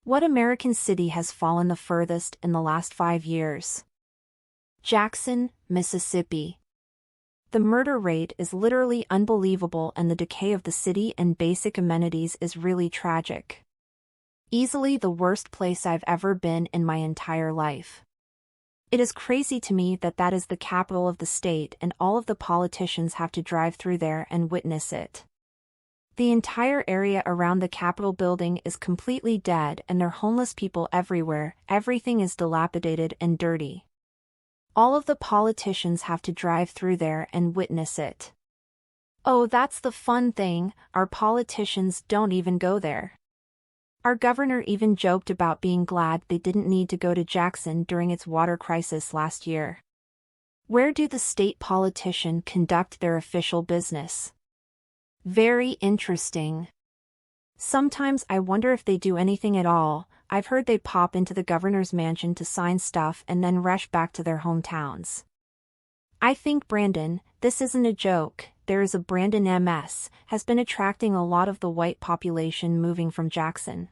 What American city has fallen the furthest in the last 5 years? Jackson, Mississippi. The murder rate is literally unbelievable and the decay of the city and basic amenities is really tragic. Easily the worst place I've ever been in my entire life. It is crazy to me that that is the capital of the state and all of the politicians have to drive through there and witness it. The entire area around the Capitol building is completely dead and there are homeless people everywhere, everything is dilapidated and dirty. All of the politicians have to drive through there and witness it. Oh, that's the fun thing, our politicians don't even go there. Our governor even joked about being glad they didn't need to go to Jackson during its water crisis last year. Where do the state politicians conduct their official business? Very interesting. Sometimes I wonder if they do anything at all. I've heard they pop into the governor's mansion to sign stuff and then rush back to their hometowns. I think Brandon, this isn't a joke, there is a Brandon MS, has been attracting a lot of the white population moving from Jackson.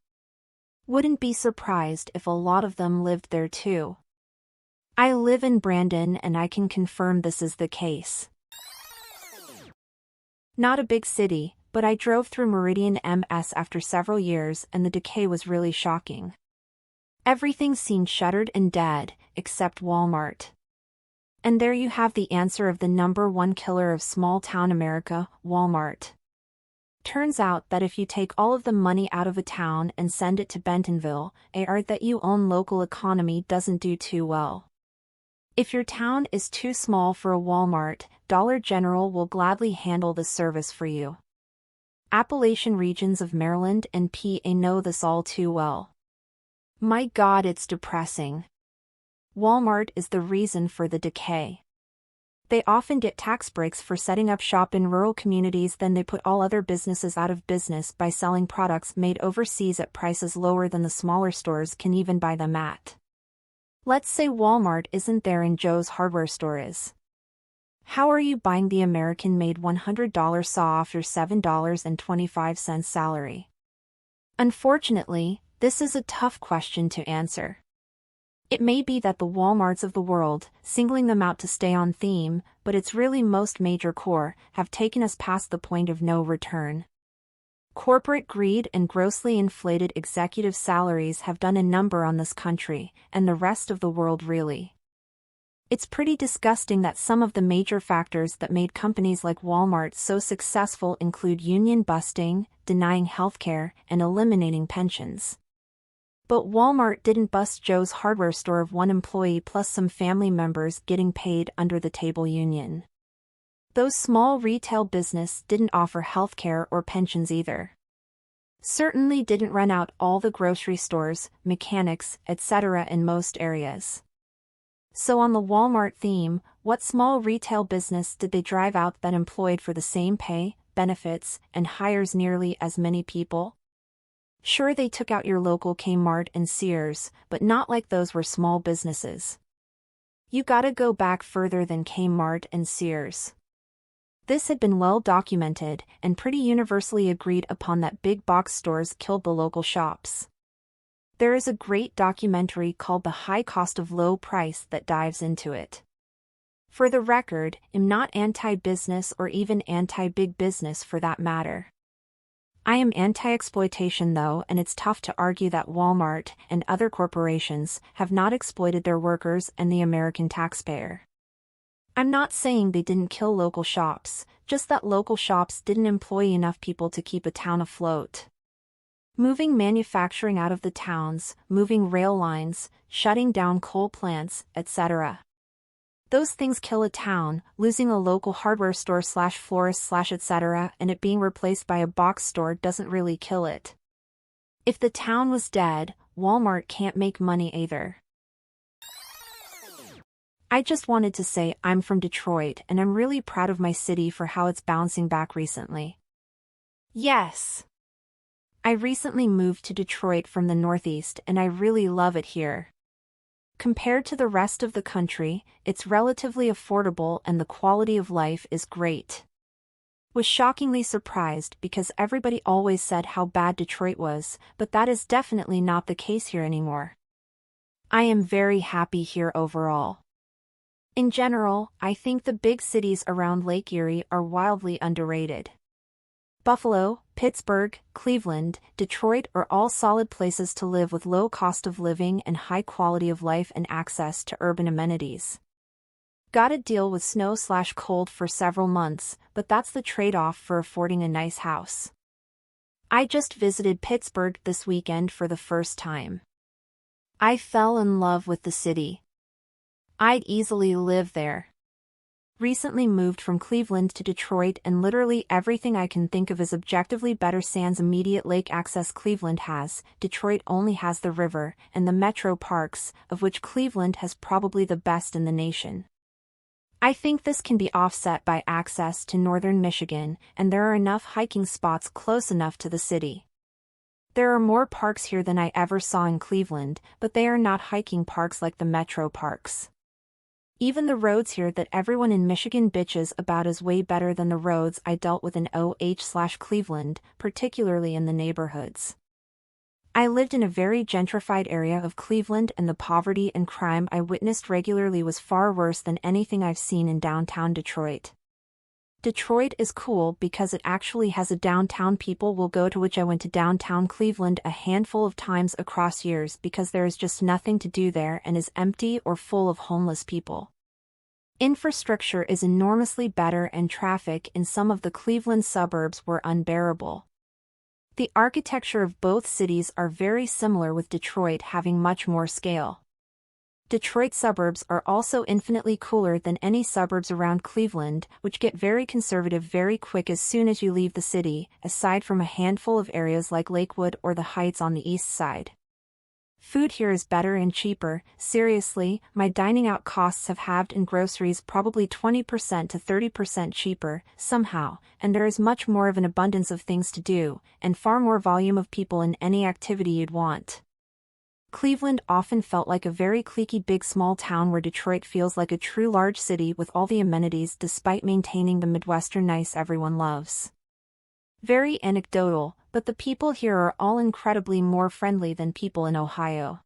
Wouldn't be surprised if a lot of them lived there too. I live in Brandon and I can confirm this is the case. Not a big city, but I drove through Meridian MS after several years and the decay was really shocking. Everything seemed shuttered and dead, except Walmart. And there you have the answer of the #1 killer of small-town America, Walmart. Turns out that if you take all of the money out of a town and send it to Bentonville, a art that you own local economy doesn't do too well. If your town is too small for a Walmart, Dollar General will gladly handle the service for you. Appalachian regions of Maryland and PA know this all too well. My God, it's depressing. Walmart is the reason for the decay. They often get tax breaks for setting up shop in rural communities, then they put all other businesses out of business by selling products made overseas at prices lower than the smaller stores can even buy them at. Let's say Walmart isn't there and Joe's hardware store is. How are you buying the American-made $100 saw off your $7.25 salary? Unfortunately, this is a tough question to answer. It may be that the Walmarts of the world, singling them out to stay on theme, but it's really most major core, have taken us past the point of no return. Corporate greed and grossly inflated executive salaries have done a number on this country, and the rest of the world really. It's pretty disgusting that some of the major factors that made companies like Walmart so successful include union busting, denying healthcare, and eliminating pensions. But Walmart didn't bust Joe's hardware store of one employee plus some family members getting paid under the table union. Those small retail business didn't offer healthcare or pensions either. Certainly didn't rent out all the grocery stores, mechanics, etc. in most areas. So on the Walmart theme, what small retail business did they drive out that employed for the same pay, benefits, and hires nearly as many people? Sure, they took out your local Kmart and Sears, but not like those were small businesses. You gotta go back further than Kmart and Sears. This had been well documented and pretty universally agreed upon that big box stores killed the local shops. There is a great documentary called The High Cost of Low Price that dives into it. For the record, I'm not anti-business or even anti-big business for that matter. I am anti-exploitation though, and it's tough to argue that Walmart and other corporations have not exploited their workers and the American taxpayer. I'm not saying they didn't kill local shops, just that local shops didn't employ enough people to keep a town afloat. Moving manufacturing out of the towns, moving rail lines, shutting down coal plants, etc. Those things kill a town, losing a local hardware store / florist / etc. and it being replaced by a box store doesn't really kill it. If the town was dead, Walmart can't make money either. I just wanted to say I'm from Detroit and I'm really proud of my city for how it's bouncing back recently. Yes. I recently moved to Detroit from the Northeast and I really love it here. Compared to the rest of the country, it's relatively affordable and the quality of life is great. Was shockingly surprised because everybody always said how bad Detroit was, but that is definitely not the case here anymore. I am very happy here overall. In general, I think the big cities around Lake Erie are wildly underrated. Buffalo, Pittsburgh, Cleveland, Detroit are all solid places to live with low cost of living and high quality of life and access to urban amenities. Gotta deal with snow/cold for several months, but that's the trade-off for affording a nice house. I just visited Pittsburgh this weekend for the first time. I fell in love with the city. I'd easily live there. Recently moved from Cleveland to Detroit and literally everything I can think of is objectively better sans immediate lake access Cleveland has. Detroit only has the river and the metro parks, of which Cleveland has probably the best in the nation. I think this can be offset by access to northern Michigan, and there are enough hiking spots close enough to the city. There are more parks here than I ever saw in Cleveland, but they are not hiking parks like the metro parks. Even the roads here that everyone in Michigan bitches about is way better than the roads I dealt with in OH/Cleveland, particularly in the neighborhoods. I lived in a very gentrified area of Cleveland and the poverty and crime I witnessed regularly was far worse than anything I've seen in downtown Detroit. Detroit is cool because it actually has a downtown people will go to, which I went to downtown Cleveland a handful of times across years because there is just nothing to do there and is empty or full of homeless people. Infrastructure is enormously better and traffic in some of the Cleveland suburbs were unbearable. The architecture of both cities are very similar, with Detroit having much more scale. Detroit suburbs are also infinitely cooler than any suburbs around Cleveland, which get very conservative very quick as soon as you leave the city, aside from a handful of areas like Lakewood or the Heights on the east side. Food here is better and cheaper. Seriously, my dining out costs have halved and groceries probably 20% to 30% cheaper, somehow, and there is much more of an abundance of things to do, and far more volume of people in any activity you'd want. Cleveland often felt like a very cliquey big small town, where Detroit feels like a true large city with all the amenities despite maintaining the Midwestern nice everyone loves. Very anecdotal, but the people here are all incredibly more friendly than people in Ohio.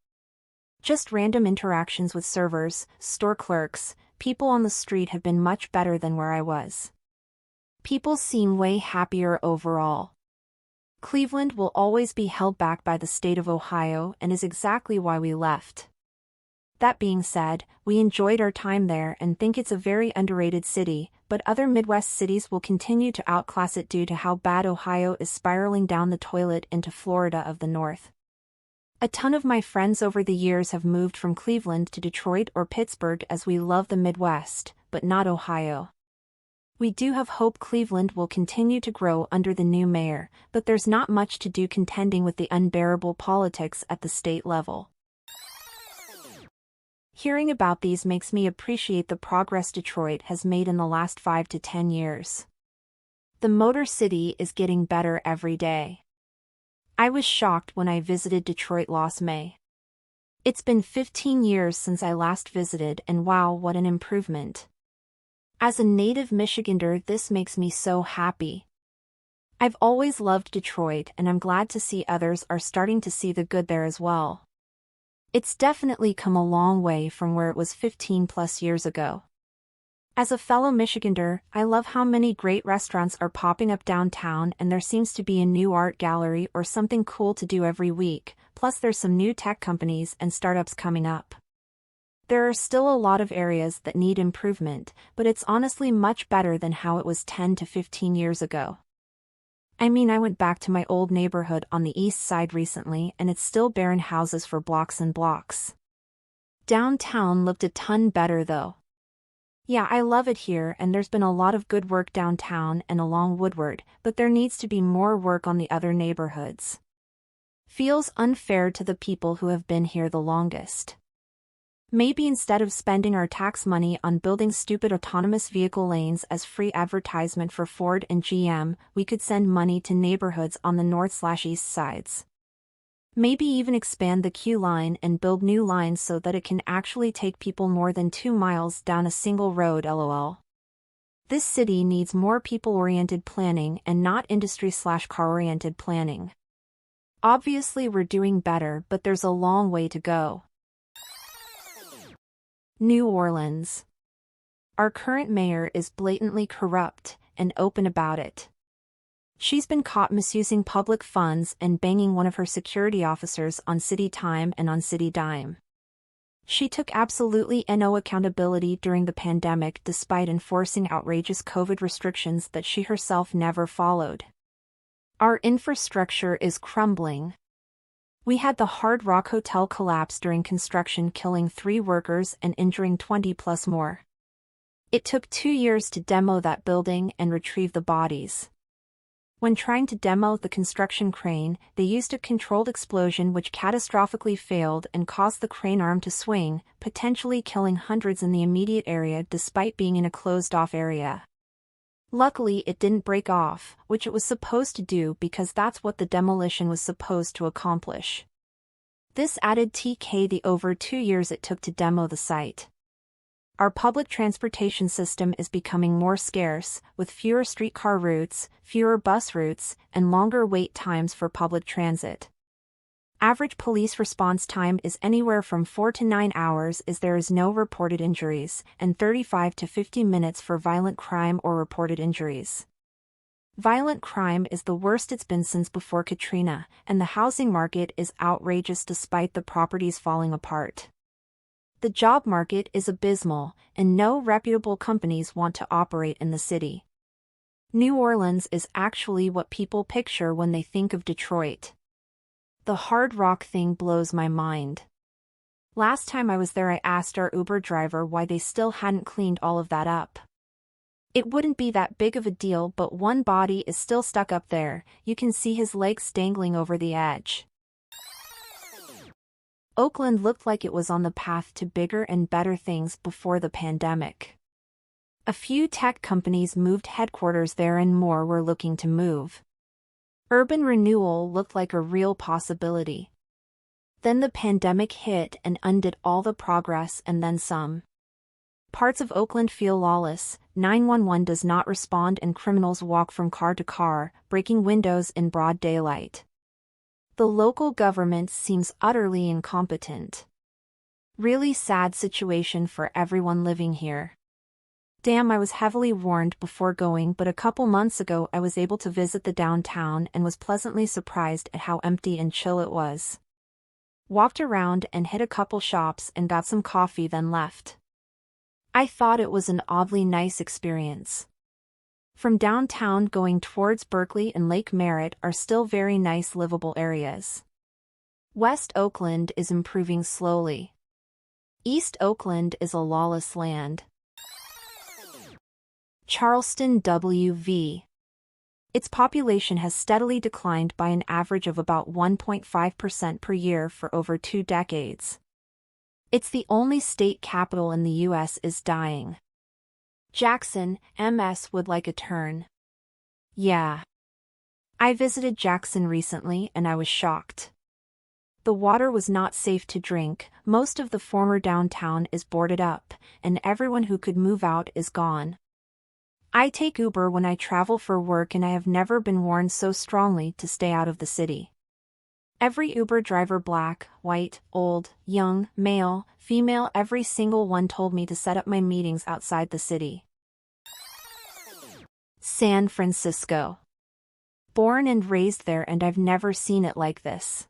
Just random interactions with servers, store clerks, people on the street have been much better than where I was. People seem way happier overall. Cleveland will always be held back by the state of Ohio and is exactly why we left. That being said, we enjoyed our time there and think it's a very underrated city, but other Midwest cities will continue to outclass it due to how bad Ohio is spiraling down the toilet into Florida of the North. A ton of my friends over the years have moved from Cleveland to Detroit or Pittsburgh as we love the Midwest, but not Ohio. We do have hope Cleveland will continue to grow under the new mayor, but there's not much to do contending with the unbearable politics at the state level. Hearing about these makes me appreciate the progress Detroit has made in the last 5 to 10 years. The Motor City is getting better every day. I was shocked when I visited Detroit last May. It's been 15 years since I last visited, and wow, what an improvement. As a native Michigander, this makes me so happy. I've always loved Detroit, and I'm glad to see others are starting to see the good there as well. It's definitely come a long way from where it was 15 plus years ago. As a fellow Michigander, I love how many great restaurants are popping up downtown, and there seems to be a new art gallery or something cool to do every week, plus there's some new tech companies and startups coming up. There are still a lot of areas that need improvement, but it's honestly much better than how it was 10 to 15 years ago. I mean, I went back to my old neighborhood on the east side recently, and it's still barren houses for blocks and blocks. Downtown looked a ton better though. Yeah, I love it here, and there's been a lot of good work downtown and along Woodward, but there needs to be more work on the other neighborhoods. Feels unfair to the people who have been here the longest. Maybe instead of spending our tax money on building stupid autonomous vehicle lanes as free advertisement for Ford and GM, we could send money to neighborhoods on the north/east sides. Maybe even expand the Q line and build new lines so that it can actually take people more than 2 miles down a single road, lol. This city needs more people-oriented planning and not industry/car-oriented planning. Obviously we're doing better, but there's a long way to go. New Orleans. Our current mayor is blatantly corrupt and open about it. She's been caught misusing public funds and banging one of her security officers on city time and on city dime. She took absolutely no accountability during the pandemic despite enforcing outrageous COVID restrictions that she herself never followed. Our infrastructure is crumbling. We had the Hard Rock Hotel collapse during construction, killing 3 workers and injuring 20+ more. It took 2 years to demo that building and retrieve the bodies. When trying to demo the construction crane, they used a controlled explosion which catastrophically failed and caused the crane arm to swing, potentially killing hundreds in the immediate area despite being in a closed-off area. Luckily it didn't break off, which it was supposed to do because that's what the demolition was supposed to accomplish. This added TK the over 2 years it took to demo the site. Our public transportation system is becoming more scarce, with fewer streetcar routes, fewer bus routes, and longer wait times for public transit. Average police response time is anywhere from 4 to 9 hours as there is no reported injuries, and 35 to 50 minutes for violent crime or reported injuries. Violent crime is the worst it's been since before Katrina, and the housing market is outrageous despite the properties falling apart. The job market is abysmal, and no reputable companies want to operate in the city. New Orleans is actually what people picture when they think of Detroit. The Hard Rock thing blows my mind. Last time I was there I asked our Uber driver why they still hadn't cleaned all of that up. It wouldn't be that big of a deal, but one body is still stuck up there. You can see his legs dangling over the edge. Oakland looked like it was on the path to bigger and better things before the pandemic. A few tech companies moved headquarters there and more were looking to move. Urban renewal looked like a real possibility. Then the pandemic hit and undid all the progress and then some. Parts of Oakland feel lawless, 911 does not respond and criminals walk from car to car, breaking windows in broad daylight. The local government seems utterly incompetent. Really sad situation for everyone living here. Damn, I was heavily warned before going, but a couple months ago I was able to visit the downtown and was pleasantly surprised at how empty and chill it was. Walked around and hit a couple shops and got some coffee, then left. I thought it was an oddly nice experience. From downtown going towards Berkeley and Lake Merritt are still very nice livable areas. West Oakland is improving slowly. East Oakland is a lawless land. Charleston, WV. Its population has steadily declined by an average of about 1.5% per year for over 2 decades. It's the only state capital in the U.S. is dying. Jackson, MS would like a turn. Yeah. I visited Jackson recently and I was shocked. The water was not safe to drink, most of the former downtown is boarded up, and everyone who could move out is gone. I take Uber when I travel for work and I have never been warned so strongly to stay out of the city. Every Uber driver, black, white, old, young, male, female, every single one told me to set up my meetings outside the city. San Francisco. Born and raised there and I've never seen it like this.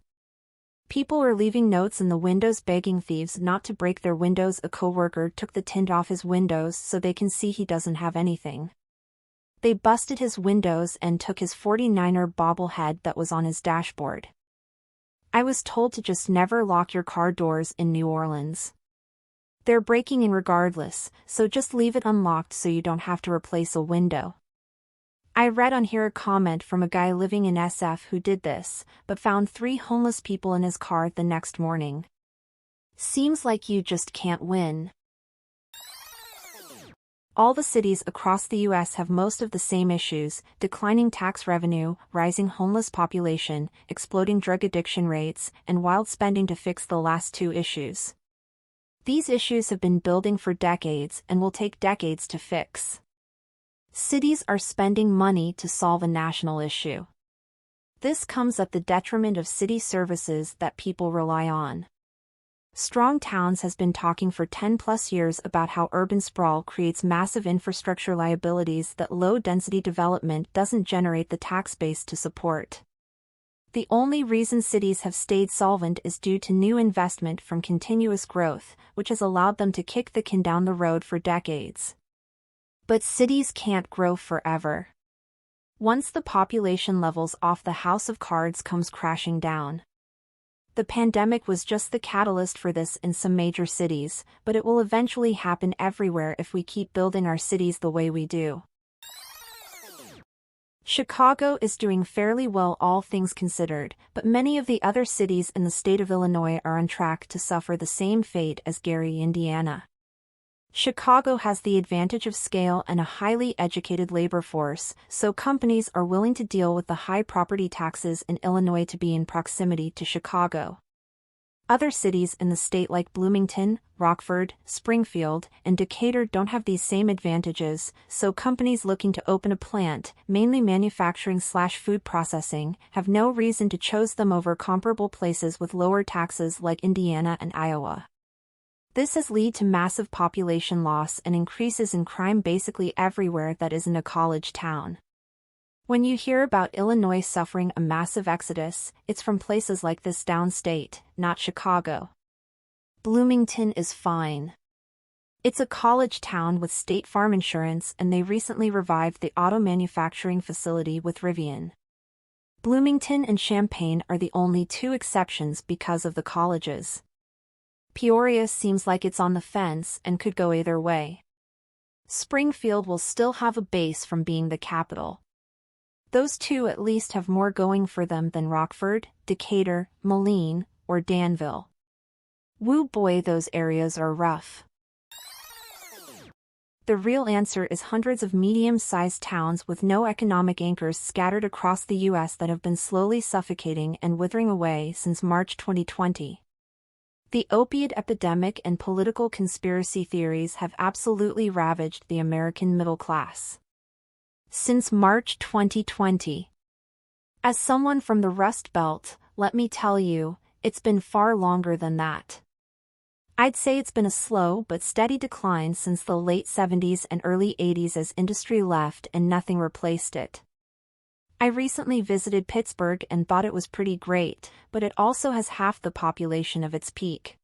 People are leaving notes in the windows begging thieves not to break their windows. A coworker took the tint off his windows so they can see he doesn't have anything. They busted his windows and took his 49er bobblehead that was on his dashboard. I was told to just never lock your car doors in New Orleans. They're breaking in regardless, so just leave it unlocked so you don't have to replace a window. I read on here a comment from a guy living in SF who did this, but found 3 homeless people in his car the next morning. Seems like you just can't win. All the cities across the U.S. have most of the same issues: declining tax revenue, rising homeless population, exploding drug addiction rates, and wild spending to fix the last 2 issues. These issues have been building for decades and will take decades to fix. Cities are spending money to solve a national issue. This comes at the detriment of city services that people rely on. Strong Towns has been talking for 10+ years about how urban sprawl creates massive infrastructure liabilities that low-density development doesn't generate the tax base to support. The only reason cities have stayed solvent is due to new investment from continuous growth, which has allowed them to kick the can down the road for decades. But cities can't grow forever. Once the population levels off, the house of cards comes crashing down. The pandemic was just the catalyst for this in some major cities, but it will eventually happen everywhere if we keep building our cities the way we do. Chicago is doing fairly well, all things considered, but many of the other cities in the state of Illinois are on track to suffer the same fate as Gary, Indiana. Chicago has the advantage of scale and a highly educated labor force, so companies are willing to deal with the high property taxes in Illinois to be in proximity to Chicago. Other cities in the state like Bloomington, Rockford, Springfield, and Decatur don't have these same advantages, so companies looking to open a plant, mainly manufacturing/food processing, have no reason to choose them over comparable places with lower taxes like Indiana and Iowa. This has led to massive population loss and increases in crime basically everywhere that isn't a college town. When you hear about Illinois suffering a massive exodus, it's from places like this downstate, not Chicago. Bloomington is fine. It's a college town with state farm insurance, and they recently revived the auto manufacturing facility with Rivian. Bloomington and Champaign are the only two exceptions because of the colleges. Peoria seems like it's on the fence and could go either way. Springfield will still have a base from being the capital. Those two at least have more going for them than Rockford, Decatur, Moline, or Danville. Woo boy, those areas are rough. The real answer is hundreds of medium-sized towns with no economic anchors scattered across the U.S. that have been slowly suffocating and withering away since March 2020. The opiate epidemic and political conspiracy theories have absolutely ravaged the American middle class. Since March 2020. As someone from the Rust Belt, let me tell you, it's been far longer than that. I'd say it's been a slow but steady decline since the late 70s and early 80s as industry left and nothing replaced it. I recently visited Pittsburgh and thought it was pretty great, but it also has half the population of its peak.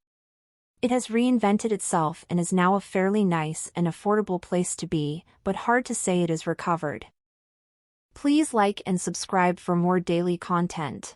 It has reinvented itself and is now a fairly nice and affordable place to be, but hard to say it is recovered. Please like and subscribe for more daily content.